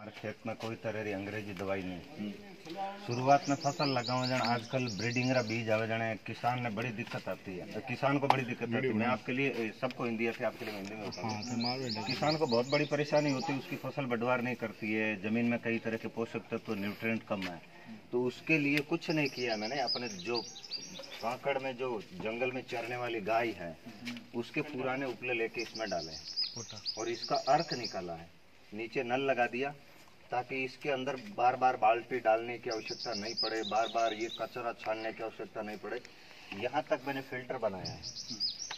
हमारे खेत में कोई तरह की अंग्रेजी दवाई नहीं। शुरुआत में फसल लगाओ जन आजकल ब्रीडिंग रा बीज आवे जने किसान ने बड़ी दिक्कत आती है, तो किसान को बड़ी दिक्कत आती है। मैं आपके लिए सबको हिंदी है, आपके लिए हिंदी में बताऊं। किसान को बहुत बड़ी परेशानी होती है, उसकी फसल बढ़वार नहीं करती है, जमीन में कई तरह के पोषक तत्व न्यूट्रिएंट कम है। तो उसके लिए कुछ नहीं किया मैंने, अपने जो कांकड़ में जो जंगल में चरने वाली गाय है उसके पुराने उपले लेके इसमें डाले और इसका अर्क निकाला है, नीचे नल लगा दिया ताकि इसके अंदर बार बार बाल्टी डालने की आवश्यकता नहीं पड़े, बार बार ये कचरा छानने की आवश्यकता नहीं पड़े। यहाँ तक मैंने फिल्टर बनाया है,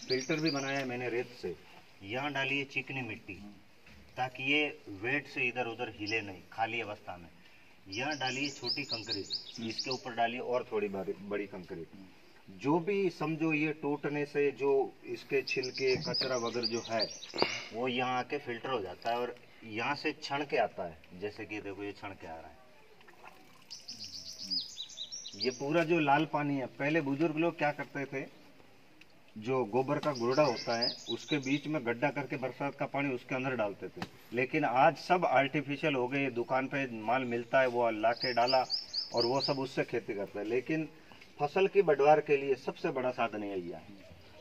फिल्टर भी बनाया है मैंने रेत से। यहाँ डाली है चिकनी मिट्टी ताकि ये वेट से इधर उधर हिले नहीं खाली अवस्था में। यहाँ डाली है छोटी कंक्रीट, इसके ऊपर डाली और थोड़ी बड़ी कंक्रीट। जो भी समझो ये टूटने से जो इसके छिलके कचरा वगैरह जो है वो यहाँ आके फिल्टर हो जाता है और यहाँ से छण के आता है। जैसे कि देखो ये छण के आ रहा है, ये पूरा जो लाल पानी है। पहले बुजुर्ग लोग क्या करते थे, जो गोबर का गुरडा होता है उसके बीच में गड्ढा करके बरसात का पानी उसके अंदर डालते थे, लेकिन आज सब आर्टिफिशियल हो गए। दुकान पे माल मिलता है वो ला के डाला और वो सब उससे खेती करते हैं। लेकिन फसल की बढ़वार के लिए सबसे बड़ा साधन यही है।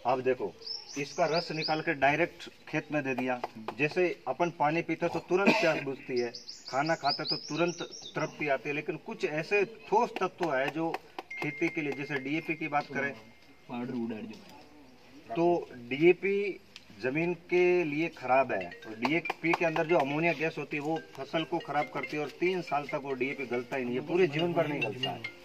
अब देखो इसका रस निकाल के डायरेक्ट खेत में दे दिया। जैसे अपन पानी पीते तो तुरंत प्यास बुझती है, खाना खाते तो तुरंत तृप्ति आती है, लेकिन कुछ ऐसे ठोस तत्व है जो खेती के लिए, जैसे डीएपी की बात करें तो डीएपी जमीन के लिए खराब है। और डीएपी के अंदर जो अमोनिया गैस होती है वो फसल को खराब करती है और 3 साल तक वो डीएपी गलता ही नहीं है, पूरे जीवन भर नहीं गलता है।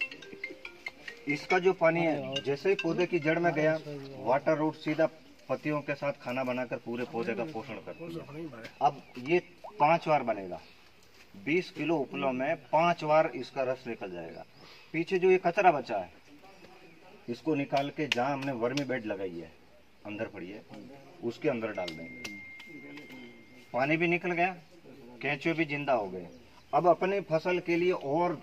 इसका जो पानी है जैसे ही पौधे की जड़ में गया, वाटर रूट सीधा पत्तियों के साथ खाना बनाकर पूरे पौधे का पोषण करती है। अब ये 5 बार बनेगा, 20 किलो उपलों में 5 बार इसका रस निकल जाएगा। पीछे जो ये कचरा बचा है इसको निकाल के जहाँ हमने वर्मी बेड लगाई है अंदर पड़ी है उसके अंदर डाल देंगे। पानी भी निकल गया, केंचुए भी जिंदा हो गए। अब अपने फसल के लिए और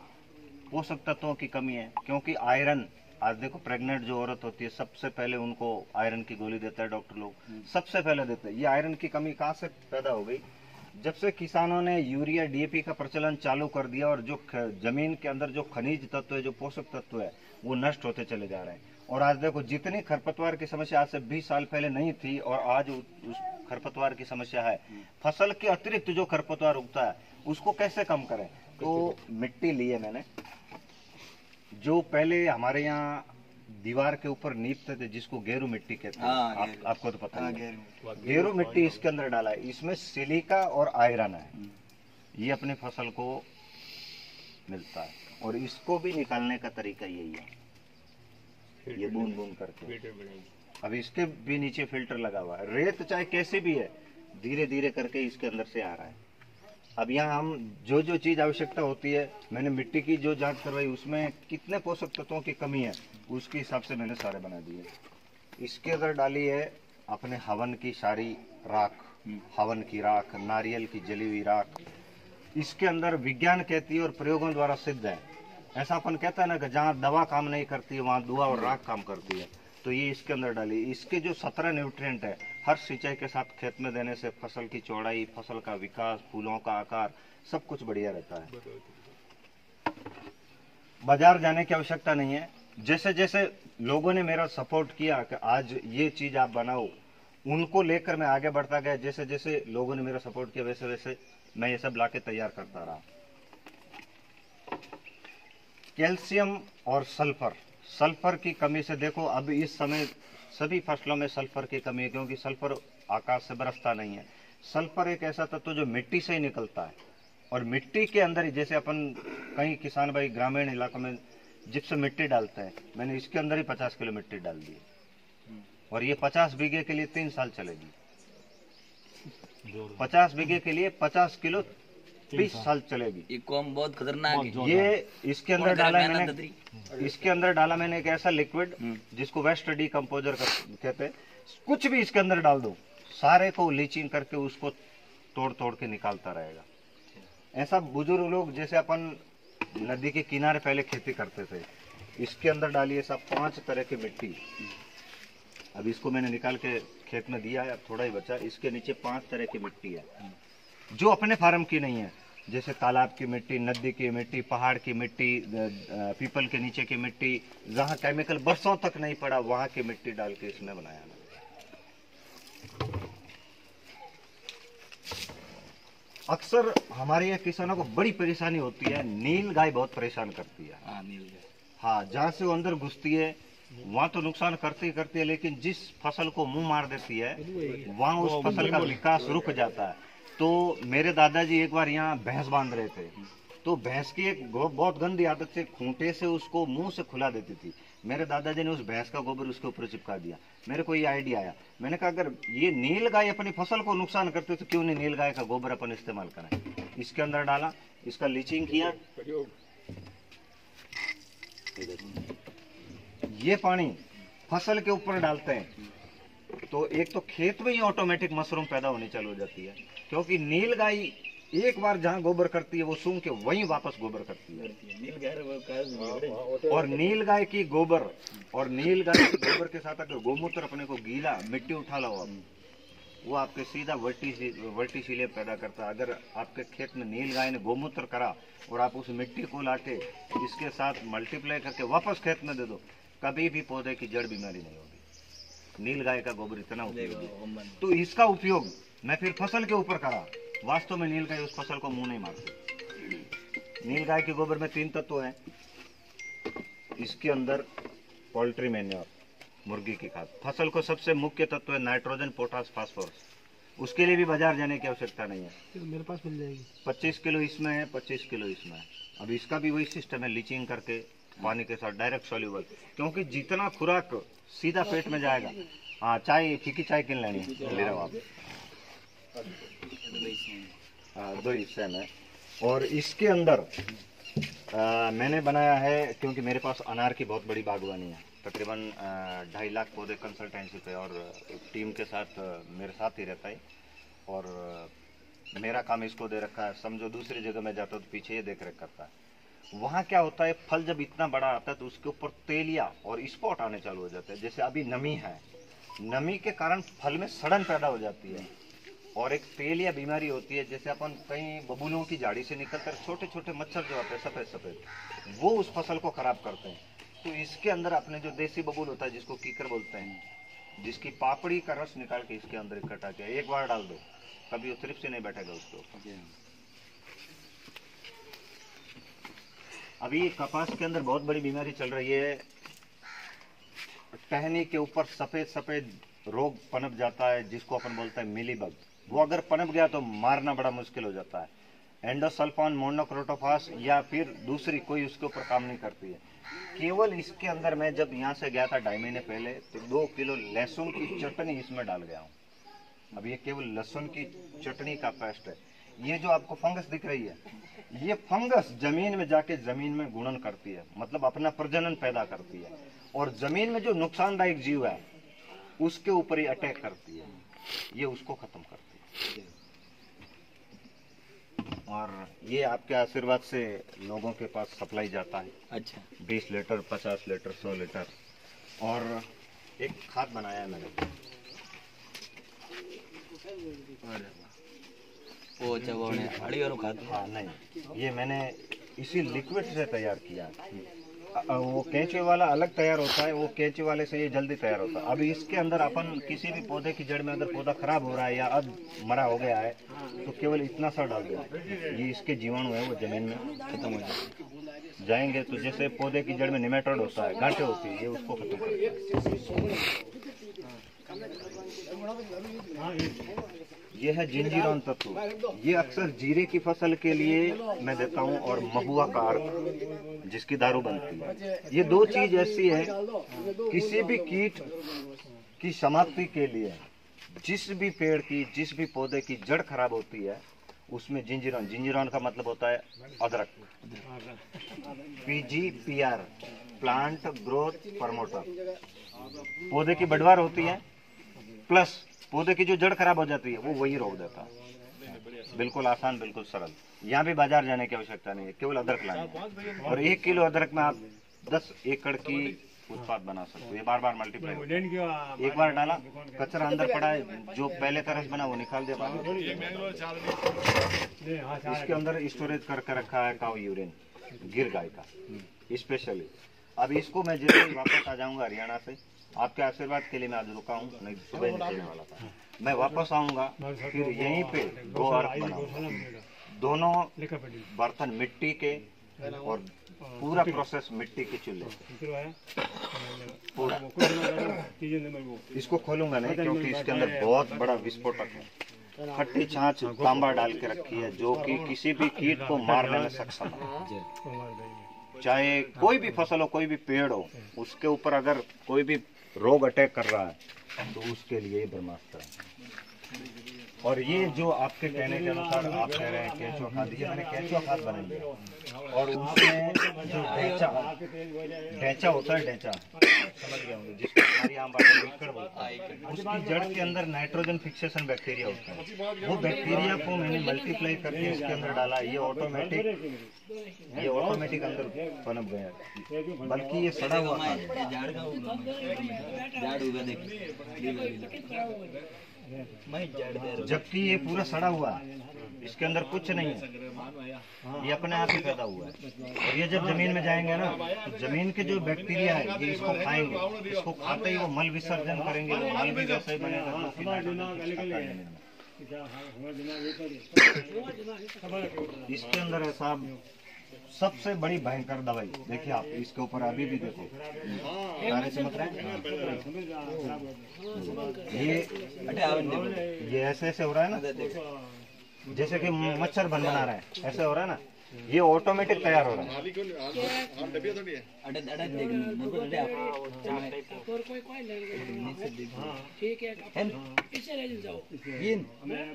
पोषक तत्वों की कमी है, क्योंकि आयरन, आज देखो प्रेग्नेंट जो औरत होती है सबसे पहले उनको आयरन की गोली देता है डॉक्टर लोग, सबसे पहले देते हैं। ये आयरन की कमी कहाँ से पैदा हो गई? जब से किसानों ने यूरिया डीएपी का प्रचलन चालू कर दिया और जो जमीन के अंदर जो खनिज तत्व है, जो पोषक तत्व है वो नष्ट होते चले जा रहे हैं। और आज देखो जितनी खरपतवार की समस्या आज से 20 साल पहले नहीं थी और आज उस खरपतवार की समस्या है। फसल के अतिरिक्त जो खरपतवार उगता है उसको कैसे कम करें? तो मिट्टी ली है मैंने, जो पहले हमारे यहाँ दीवार के ऊपर नीपते थे जिसको गेरू मिट्टी कहते हैं, आपको तो पता है। गेरू मिट्टी इसके अंदर डाला है, इसमें सिलिका और आयरन है, ये अपनी फसल को मिलता है। और इसको भी निकालने का तरीका यही है, ये बूंद बूंद करके। अब इसके भी नीचे फिल्टर लगा हुआ है। रेत चाहे कैसी भी है धीरे धीरे करके इसके अंदर से आ रहा है। अब यहाँ हम जो जो चीज आवश्यकता होती है, मैंने मिट्टी की जो जांच करवाई उसमें कितने पोषक तत्वों की कमी है उसके हिसाब से मैंने सारे बना दिए। इसके अंदर डाली है अपने हवन की सारी राख, हवन की राख, नारियल की जली हुई राख। इसके अंदर विज्ञान कहती है और प्रयोगों द्वारा सिद्ध है। ऐसा अपन कहता है ना कि जहाँ दवा काम नहीं करती है वहाँ दुआ और राख काम करती है, तो ये इसके अंदर डाली। इसके जो 17 न्यूट्रिएंट है हर सिंचाई के साथ खेत में देने से फसल की चौड़ाई, फसल का विकास, फूलों का आकार सब कुछ बढ़िया रहता है। बाजार जाने की आवश्यकता नहीं है। जैसे जैसे लोगों ने मेरा सपोर्ट किया कि आज ये चीज आप बनाओ, उनको लेकर मैं आगे बढ़ता गया। जैसे जैसे लोगों ने मेरा सपोर्ट किया वैसे वैसे मैं ये सब लाके तैयार करता रहा। कैल्शियम और सल्फर, सल्फर की कमी से देखो अब इस समय सभी फसलों में सल्फर की कमी है, क्योंकि सल्फर आकाश से बरसता नहीं है। सल्फर एक ऐसा तत्व जो मिट्टी से ही निकलता है और मिट्टी के अंदर ही, जैसे अपन कई किसान भाई ग्रामीण इलाकों में जिप्सम मिट्टी डालते हैं, मैंने इसके अंदर ही 50 किलो मिट्टी डाल दी और ये 50 बीघे के लिए 3 साल चलेगी। 50 बीघे के लिए 50 किलो 20 साल चलेगी। ये कॉम बहुत खतरनाक है। ये इसके अंदर डाला मैंने, इसके अंदर डाला मैंने एक ऐसा लिक्विड जिसको वेस्ट डीकंपोजर कहते हैं। कुछ भी इसके अंदर डाल दो, सारे को लीचिंग करके उसको तोड़ तोड़ के निकालता रहेगा। ऐसा बुजुर्ग लोग, जैसे अपन नदी के किनारे पहले खेती करते थे, इसके अंदर डालिए सब 5 तरह की मिट्टी। अब इसको मैंने निकाल के खेत में दिया है, अब थोड़ा ही बचा। इसके नीचे 5 तरह की मिट्टी है जो अपने फार्म की नहीं है। जैसे तालाब की मिट्टी, नदी की मिट्टी, पहाड़ की मिट्टी, पीपल के नीचे की मिट्टी, जहाँ केमिकल बरसों तक नहीं पड़ा वहाँ की मिट्टी डाल के इसमें बनाया मैंने। अक्सर हमारे यहाँ किसानों को बड़ी परेशानी होती है, नील गाय बहुत परेशान करती है। हाँ नील गाय, हाँ, जहाँ से वो अंदर घुसती है वहाँ तो नुकसान करती ही करती है, लेकिन जिस फसल को मुंह मार देती है वहाँ उस फसल का विकास रुक जाता है। तो मेरे दादाजी एक बार यहाँ भैंस बांध रहे थे, तो भैंस की एक बहुत गंदी आदत से खूंटे से उसको मुंह से खुला देती थी। मेरे दादाजी ने उस भैंस का गोबर उसके ऊपर चिपका दिया। मेरे को ये आइडिया आया, मैंने कहा अगर ये नील गाय अपनी फसल को नुकसान करते तो क्यों नहीं नील गाय का गोबर अपन इस्तेमाल करें। इसके अंदर डाला, इसका लीचिंग किया, ये पानी फसल के ऊपर डालते हैं तो एक तो खेत में ही ऑटोमेटिक मशरूम पैदा होनी चालू हो जाती है, क्योंकि नील गाय एक बार जहाँ गोबर करती है वो सूंघ के वहीं वापस गोबर करती है। और नील गाय की गोबर के साथ अगर गोमूत्र अपने को गीला मिट्टी उठा लो आप, वो आपके सीधा वर्टिसिलियम पैदा करता है। अगर आपके खेत में नील गाय ने गोमूत्र करा और आप उस मिट्टी को लाके इसके साथ मल्टीप्लाई करके वापस खेत में दे दो, कभी भी पौधे की जड़ बीमारी नहीं होगी। नील गाय का गोबर इतना उपयोगी, तो इसका उपयोग मैं फिर फसल के ऊपर करा। वास्तव में नील गाय उस फसल को मुंह नहीं मारती। नील गाय के गोबर में 3 तत्व हैं। इसके अंदर पोल्ट्री मैन्योर, मुर्गी की खाद, फसल को सबसे मुख्य तत्व है नाइट्रोजन, पोटास, फास्फोरस। उसके लिए भी बाजार जाने की आवश्यकता नहीं है, मेरे पास मिल जाएगी। 25 किलो इसमें है, 25 किलो इसमें है। अब इसका भी वही सिस्टम है, लीचिंग करके पानी के साथ डायरेक्ट सॉल्यूबल, क्योंकि जितना खुराक सीधा पेट में जाएगा। हाँ, चाय, फीकी चाय किन लेनी ले रहे हो आप? हाँ, 2 हिस्से में। और इसके अंदर मैंने बनाया है, क्योंकि मेरे पास अनार की बहुत बड़ी बागवानी है, तकरीबन 2.5 लाख पौधे कंसल्टेंसी पे, और टीम के साथ मेरे साथ ही रहता है। और मेरा काम इसको दे रखा है, समझो दूसरी जगह में जाता तो पीछे ये देख रेख करता है। वहाँ क्या होता है, फल जब इतना बड़ा आता है तो उसके ऊपर तेलिया और स्पॉट आने चालू हो जाते हैं। जैसे अभी नमी है, नमी के कारण फल में सड़न पैदा हो जाती है, और एक तेलिया बीमारी होती है। जैसे अपन कई बबूलों की झाड़ी से निकलकर छोटे छोटे मच्छर जो आते हैं सफेद सफेद, वो उस फसल को खराब करते हैं। तो इसके अंदर अपने जो देसी बबूल होता है, जिसको कीकर बोलते हैं, जिसकी पापड़ी का रस निकाल के इसके अंदर इकट्ठा किया, एक बार डाल दो, कभी वो तृप्त से नहीं बैठेगा उसके ऊपर। अभी कपास के अंदर बहुत बड़ी बीमारी चल रही है, टहनी के ऊपर सफेद सफेद रोग पनप जाता है, जिसको अपन बोलते हैं मिलीबग। वो अगर पनप गया तो मारना बड़ा मुश्किल हो जाता है। एंडोसल्फान, मोनोक्रोटोफास या फिर दूसरी कोई उसके ऊपर काम नहीं करती है। केवल इसके अंदर मैं जब यहाँ से गया था 2.5 महीने पहले, तो 2 किलो लहसुन की चटनी इसमें डाल गया हूँ। अब ये केवल लहसुन की चटनी का पेस्ट है। ये जो आपको फंगस दिख रही है, ये फंगस जमीन में जाके जमीन में गुणन करती है, मतलब अपना प्रजनन पैदा करती है, और जमीन में जो नुकसानदायक जीव है उसके ऊपर ही अटैक करती है, ये उसको खत्म करती है। और ये आपके आशीर्वाद से लोगों के पास सप्लाई जाता है। अच्छा, 20 लीटर, 50 लीटर, 100 लीटर। और एक खाद बनाया है मैंने, वो खाद। हाँ नहीं, ये मैंने इसी लिक्विड से तैयार किया। वो केंचुए वाला अलग तैयार होता है, वो केंचुए वाले से ये जल्दी तैयार होता है। अभी इसके अंदर अपन किसी भी पौधे की जड़ में अगर पौधा खराब हो रहा है या अब मरा हो गया है, तो केवल इतना सा डाल दो, ये इसके जीवाणु है वो जमीन में खत्म हो जाएंगे। तो जैसे पौधे की जड़ में निमेटोड होता है, गांठें होती है, ये उसको खत्म करता है। ये है जिंजीरोन तत्व, ये अक्सर जीरे की फसल के लिए मैं देता हूँ, और महुआ का अर्क जिसकी दारू बनती है। ये 2 चीज ऐसी है, किसी भी कीट की समाप्ति के लिए, जिस भी पेड़ की, जिस भी पौधे की जड़ खराब होती है, उसमें जिंजीरोन, जिंजीरोन का मतलब होता है अदरक, PGPR, प्लांट ग्रोथ प्रमोटर। पौधे की बढ़वार होती है, प्लस पौधे की जो जड़ खराब हो जाती है वो वही रोक देता है। बिल्कुल आसान, बिल्कुल सरल। यहाँ भी बाजार जाने की आवश्यकता नहीं है, केवल अदरक लाना है। और 1 किलो अदरक में आप 10 एकड़ की उत्पाद बना सकते हो। ये बार बार मल्टीप्लाई, एक बार डाला कचरा अंदर पड़ा है, जो पहले का रस बना वो निकाल दिया बाहर। इसके अंदर स्टोरेज करके रखा है काऊ यूरिन, गिर गाय का स्पेशली। अब इसको मैं जैसे ही वापस आ जाऊंगा हरियाणा से, आपके आशीर्वाद के लिए मैं आज रुका हूँ, नहीं सुबह निकलने वाला था। मैं वापस आऊंगा फिर यहीं पे गो अर्क बनाऊंगा। दोनों बर्तन मिट्टी के और पूरा प्रोसेस मिट्टी के चूल्हे पूरा। इसको खोलूंगा नहीं क्योंकि इसके अंदर बहुत बड़ा विस्फोटक है। खट्टी छाछ तांबा डाल के रखी है जो कि किसी भी कीट को मारने में सक्षम है। चाहे कोई भी फसल हो, कोई भी पेड़ हो, उसके ऊपर अगर कोई भी रोग अटैक कर रहा है तो उसके लिए ब्रह्मास्त्र है। और ये जो आपके कहने के अनुसार आप कह रहे हैं केंचुआ खाद, ये मैंने केंचुआ खाद बनाई है। और उसमें जो डेचा होता है, डेचा समझ गए होंगे, जिसको हमारी आम भाषा में ईकड़ बोलते हैं, उसकी जड़ के अंदर नाइट्रोजन फिक्सेशन बैक्टीरिया होता है। वो बैक्टीरिया को मैंने मल्टीप्लाई करके इसके अंदर डाला। ये ऑटोमेटिक अंदर पनप गया, बल्कि ये सड़ा हुआ था। जबकि ये पूरा सड़ा हुआ है, इसके अंदर कुछ नहीं है, ये अपने आप ही पैदा हुआ है। और ये जब जमीन में जाएंगे ना, तो जमीन के जो बैक्टीरिया है ये इसको खाएंगे, इसको खाते ही वो मल विसर्जन करेंगे, वो मल भी वैसे ही बनेगा। इसके अंदर है साहब सबसे बड़ी भयंकर दवाई। देखिए आप इसके ऊपर अभी भी देखो, सारे चमक रहे हैं। ये ऐसे ऐसे हो रहा है ना, जैसे कि मच्छर बना रहा है, ऐसे हो रहा है ना, ये ऑटोमेटिक तैयार हो रहा है।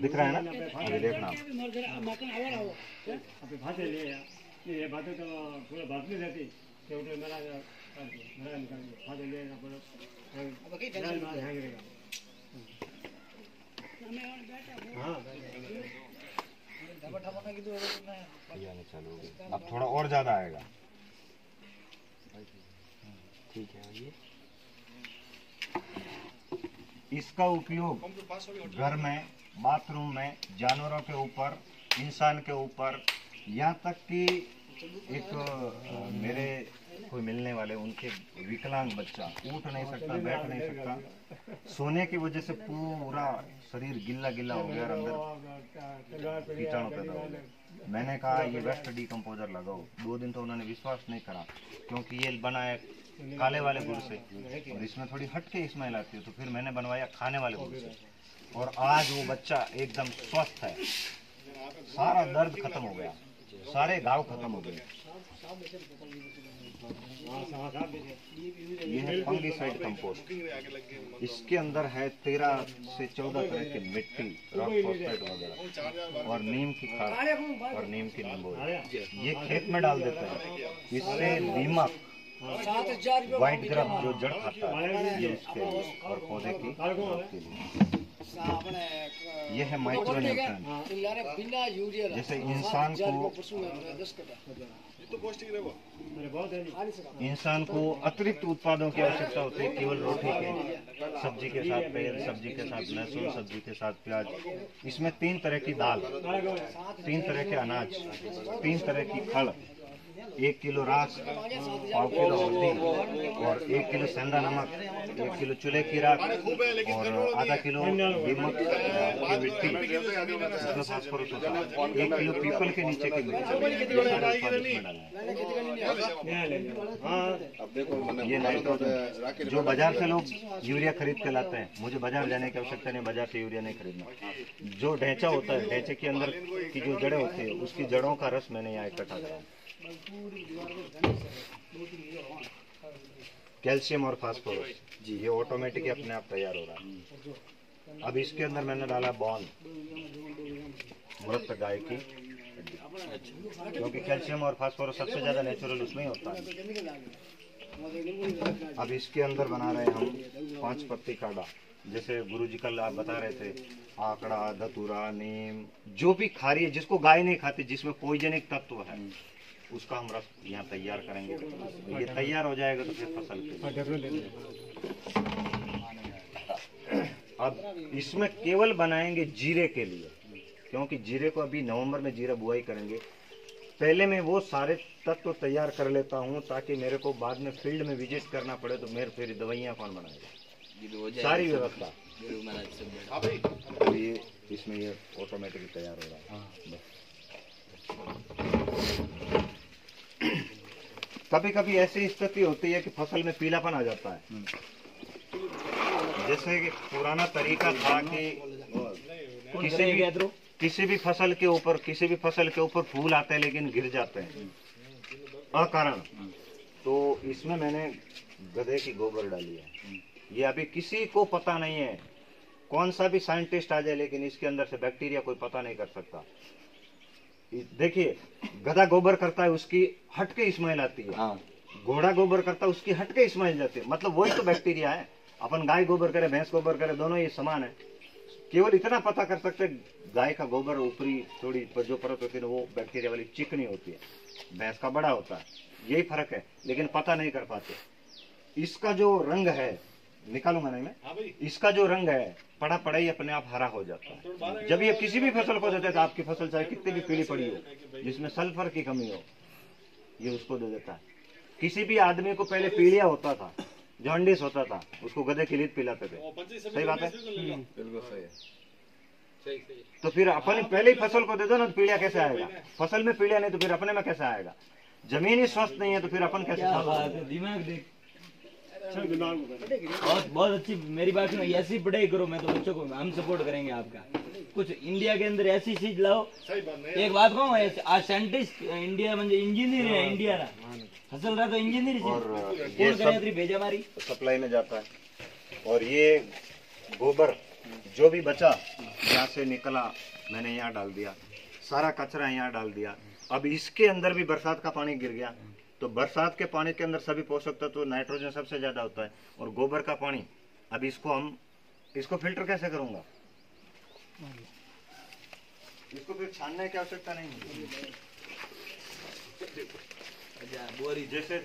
दिख रहा है ना, अभी देखना ये बातें तो पूरा बात नहीं रहती क्योंकि मेरा अब थोड़ा और ज्यादा आएगा। ठीक है, ये इसका उपयोग घर में, बाथरूम में, जानवरों के ऊपर, इंसान के ऊपर, यहाँ तक कि एक मेरे कोई मिलने वाले, उनके विकलांग बच्चा उठ नहीं सकता, बैठ नहीं सकता, सोने की वजह से पूरा शरीर गिल्ला गिल्ला हो गया और अंदर कीटाणु पैदा हो गए। मैंने कहा ये वेस्ट डीकम्पोजर लगाओ। 2 दिन तो उन्होंने विश्वास नहीं करा क्योंकि ये बना है काले वाले गुड़ से और इसमें थोड़ी हटके स्मेल आती है, तो फिर मैंने बनवाया खाने वाले गुड़ से और आज वो बच्चा एकदम स्वस्थ है। सारा दर्द खत्म हो गया, सारे घाव खत्म हो गए। ये है फंगीसाइड कंपोस्ट। इसके अंदर है 13 से 14 तरह की मिट्टी, रॉक फॉस्फेट वगैरह और नीम की खाद और नीम की निम्बोली। ये खेत में डाल देते हैं, इससे दीमक, व्हाइट ग्राफ जो जड़ खाता है, ये उसके और पौधे की के लिए। ये है माइक्रो न्यूट्रिएंट। जैसे इंसान को अतिरिक्त उत्पादों की आवश्यकता होती है, केवल रोटी के, सब्जी के साथ तेल, सब्जी के साथ लहसुन, सब्जी के साथ प्याज। इसमें 3 तरह की दाल, 3 तरह के अनाज, 3 तरह की खड़, 1 किलो राख, 1/2 किलो हल्दी और 1 किलो सेंधा नमक, 1 किलो चूल्हे की राख और आधा किलो दीमक की मिट्टी, इसमें फास्फोरस होता है, 1 किलो पीपल के नीचे की मिट्टी। ये नाइट्रोजन जो बाजार से लोग यूरिया खरीद के लाते हैं, मुझे बाजार जाने की आवश्यकता नहीं, बाजार से यूरिया नहीं खरीदना। जो ढैंचा होता है, ढैंचे के अंदर की जो जड़ें होती है, उसकी जड़ों का रस मैंने यहाँ इकट्ठा करा। कैल्शियम और फास्फोरस जी, ये ऑटोमेटिक अपने आप तैयार हो रहा है। अब इसके अंदर मैंने डाला बॉन, मृत गाय की, क्योंकि कैल्शियम और फास्फोरस सबसे ज्यादा नेचुरल उसमें ही होता है। अब इसके अंदर बना रहे हम 5 पत्ती काढ़ा। जैसे गुरुजी कल आप बता रहे थे, आकड़ा, धतूरा, नीम, जो भी खारी है जिसको गाय नहीं खाती, जिसमें पॉइजनिक तत्व है, उसका हम रस यहाँ तैयार करेंगे। ये तैयार हो जाएगा तो फिर फसल के अब इसमें केवल बनाएंगे जीरे के लिए, क्योंकि जीरे को अभी नवंबर में जीरा बुआई करेंगे। पहले मैं वो सारे तत्व तैयार कर लेता हूँ ताकि मेरे को बाद में फील्ड में विजिट करना पड़े तो मेरे फिर दवाइयाँ कौन बनाएगा, सारी व्यवस्था। ये इसमें ये ऑटोमेटिक तैयार हो रहा है। कभी कभी ऐसी स्थिति होती है कि फसल में पीलापन आ जाता है। जैसे कि पुराना तरीका था कि किसी भी फसल के ऊपर फूल आते हैं लेकिन गिर जाते हैं अकारण, तो इसमें मैंने गधे की गोबर डाली है। ये अभी किसी को पता नहीं है, कौन सा भी साइंटिस्ट आ जाए, लेकिन इसके अंदर से बैक्टीरिया कोई पता नहीं कर सकता। देखिए, गधा गोबर करता है उसकी हटके स्मेल आती है, घोड़ा गोबर करता है उसकी हटके स्मेल जाती है, मतलब वही तो बैक्टीरिया है। अपन गाय गोबर करे, भैंस गोबर करे, दोनों ये समान है। केवल इतना पता कर सकते, गाय का गोबर ऊपरी थोड़ी जो परत होती है वो बैक्टीरिया वाली चिकनी होती है, भैंस का बड़ा होता है, यही फर्क है, लेकिन पता नहीं कर पाते। इसका जो रंग है, निकालूंगा नहीं मैं, इसका जो रंग है पड़ा पड़ा ही अपने आप हरा हो जाता है। जब ये किसी भी फसल को देते हैं तो आपकी फसल चाहे कितनी भी पीली पड़ी हो, जिसमें सल्फर की कमी हो, ये उसको दे देता है। किसी भी आदमी को पहले पीलिया होता था, जॉन्डिस होता था, उसको गधे की लीद पिलाते थे। सही बात है, बिल्कुल सही है। तो फिर अपन पहले ही फसल को दे दो ना, तो पीलिया कैसे आएगा? फसल में पीलिया नहीं तो फिर अपने में कैसे आएगा? जमीन ही स्वस्थ नहीं है तो फिर अपन कैसे स्वस्थ? दिमाग देख, बहुत अच्छी। मेरी बात सुनो, ऐसी पढ़ाई करो, मैं तो बच्चों को हम सपोर्ट करेंगे आपका। कुछ इंडिया के अंदर ऐसी चीज लाओ। एक बात कहूँ, आज साइंटिस्ट इंडिया म्हणजे इंजीनियर है, इंडिया रहा फसल रहा तो इंजीनियर और ये सब भेजा हमारी सप्लाई में जाता है। और ये गोबर जो भी बचा यहाँ से निकला, मैंने यहाँ डाल दिया, सारा कचरा यहाँ डाल दिया। अब इसके अंदर भी बरसात का पानी गिर गया, तो बरसात के पानी के अंदर सभी पोषक तत्व, नाइट्रोजन सबसे ज्यादा होता है, और गोबर का पानी। अब इसको फिल्टर कैसे करूंगा? इसको फिर छानने की आवश्यकता नहीं है। बोरी जैसे